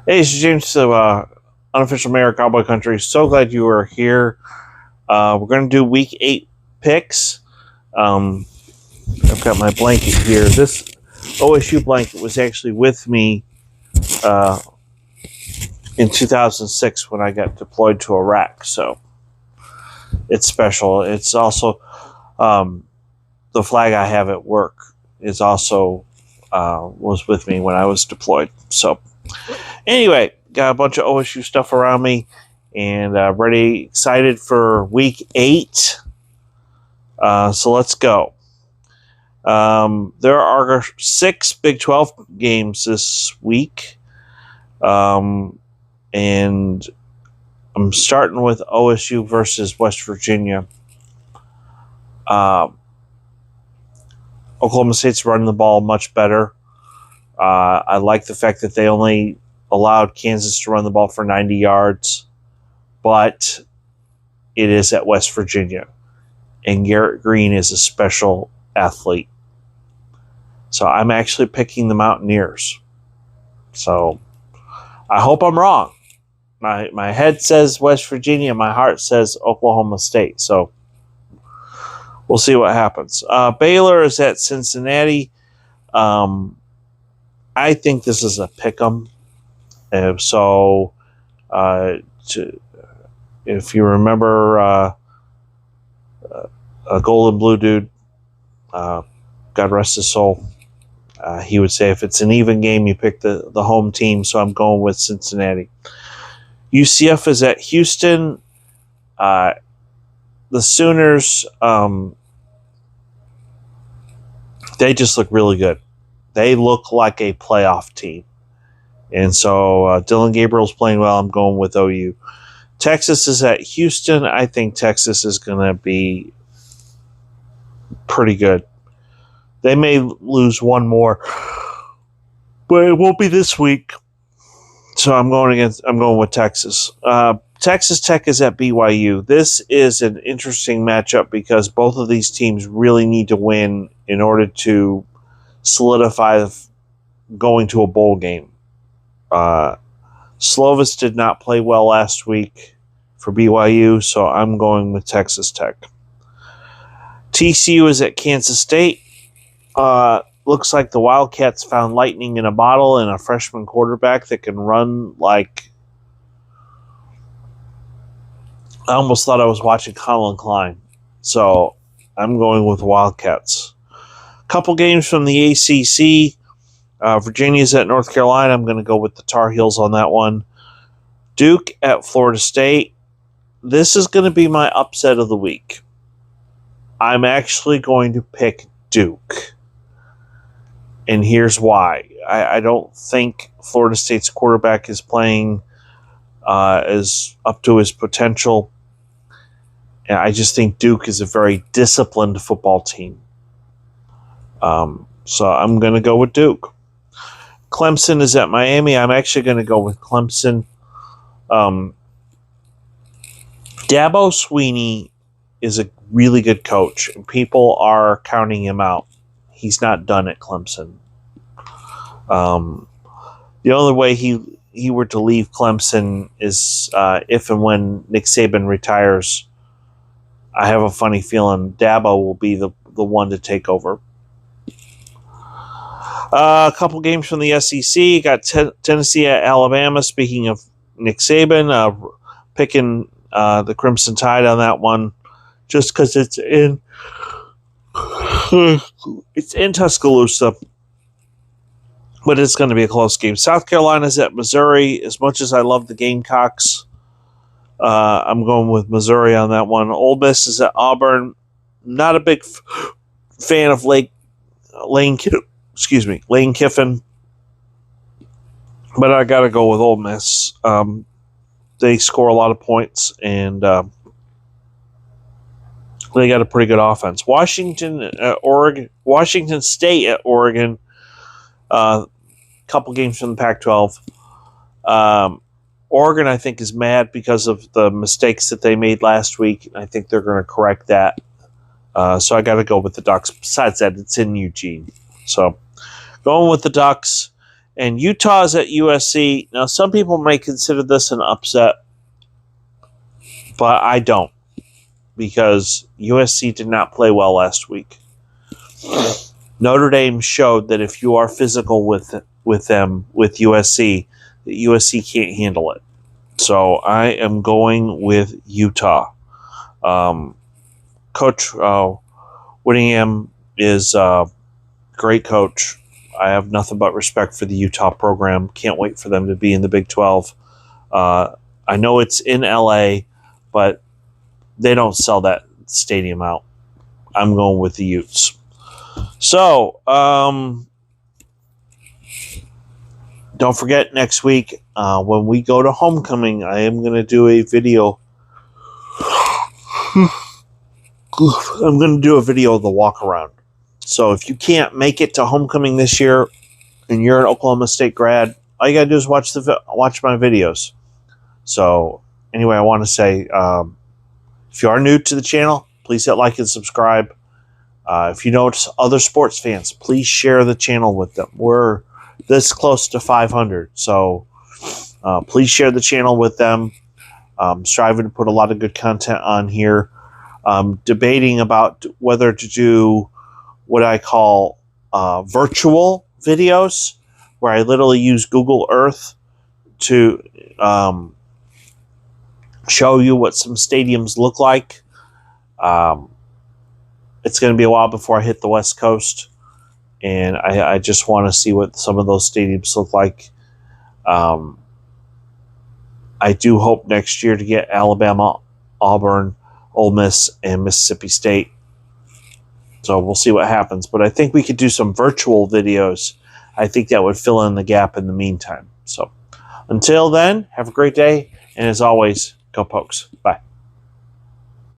Hey, it's James of Unofficial Mayor of Cowboy Country. So glad you are here. We're going to do Week 8 picks. I've got my blanket here. This OSU blanket was actually with me uh, in 2006 when I got deployed to Iraq. So it's special. It's also the flag I have at work is also was with me when I was deployed. So anyway, got a bunch of OSU stuff around me, and ready, excited for Week 8. So let's go. There are 6 Big 12 games this week, and I'm starting with OSU versus West Virginia. Oklahoma State's running the ball much better. I like the fact that they only allowed Kansas to run the ball for 90 yards, but it is at West Virginia, and Garrett Green is a special athlete. So I'm actually picking the Mountaineers. So I hope I'm wrong. My head says West Virginia, my heart says Oklahoma State. So we'll see what happens. Baylor is at Cincinnati. I think this is a pick 'em. If you remember a Golden Blue dude, God rest his soul, he would say if it's an even game, you pick the home team. So I'm going with Cincinnati. UCF is at Houston. The Sooners, they just look really good. They look like a playoff team. And so Dylan Gabriel's playing well. I'm going with OU. Texas is at Houston. I think Texas is going to be pretty good. They may lose one more, but it won't be this week. So I'm going with Texas. Texas Tech is at BYU. This is an interesting matchup because both of these teams really need to win in order to solidify going to a bowl game. Slovis did not play well last week for BYU, so I'm going with Texas Tech. TCU is at Kansas State. Looks like the Wildcats found lightning in a bottle and a freshman quarterback that can run like... I almost thought I was watching Colin Klein. So I'm going with Wildcats. Couple games from the ACC. Virginia's at North Carolina. I'm going to go with the Tar Heels on that one. Duke at Florida State. This is going to be my upset of the week. I'm actually going to pick Duke. And here's why. I don't think Florida State's quarterback is playing as up to his potential. And I just think Duke is a very disciplined football team. So I'm going to go with Duke. Clemson is at Miami. I'm actually going to go with Clemson. Dabo Swinney is a really good coach, and people are counting him out. He's not done at Clemson. The only way he were to leave Clemson is if and when Nick Saban retires. I have a funny feeling Dabo will be the one to take over. A couple games from the SEC. Got Tennessee at Alabama. Speaking of Nick Saban, picking the Crimson Tide on that one, just because it's in Tuscaloosa, but it's going to be a close game. South Carolina's at Missouri. As much as I love the Gamecocks, I'm going with Missouri on that one. Ole Miss is at Auburn. Not a big fan of Lane Kiffin, but I got to go with Ole Miss. They score a lot of points, and they got a pretty good offense. Washington State at Oregon. Couple games from the Pac-12. Oregon, I think, is mad because of the mistakes that they made last week. I think they're going to correct that. So I got to go with the Ducks. Besides that, it's in Eugene. So going with the Ducks. And Utah's at USC. Now, some people may consider this an upset, but I don't, because USC did not play well last week. Notre Dame showed that if you are physical with them, with USC, that USC can't handle it. So I am going with Utah. Coach Whittingham is a great coach. I have nothing but respect for the Utah program. Can't wait for them to be in the Big 12. I know it's in LA, but they don't sell that stadium out. I'm going with the Utes. So, don't forget next week when we go to homecoming, I am going to do a video. I'm going to do a video of the walk around. So if you can't make it to homecoming this year and you're an Oklahoma State grad, all you got to do is watch my videos. So anyway, I want to say if you are new to the channel, please hit like and subscribe. If you know other sports fans, please share the channel with them. We're this close to 500, so please share the channel with them. Striving to put a lot of good content on here. Debating about whether to do what I call virtual videos, where I literally use Google Earth to show you what some stadiums look like. It's going to be a while before I hit the West Coast, and I just want to see what some of those stadiums look like. I do hope next year to get Alabama, Auburn, Ole Miss, and Mississippi State. So we'll see what happens. But I think we could do some virtual videos. I think that would fill in the gap in the meantime. So until then, have a great day. And as always, go Pokes. Bye.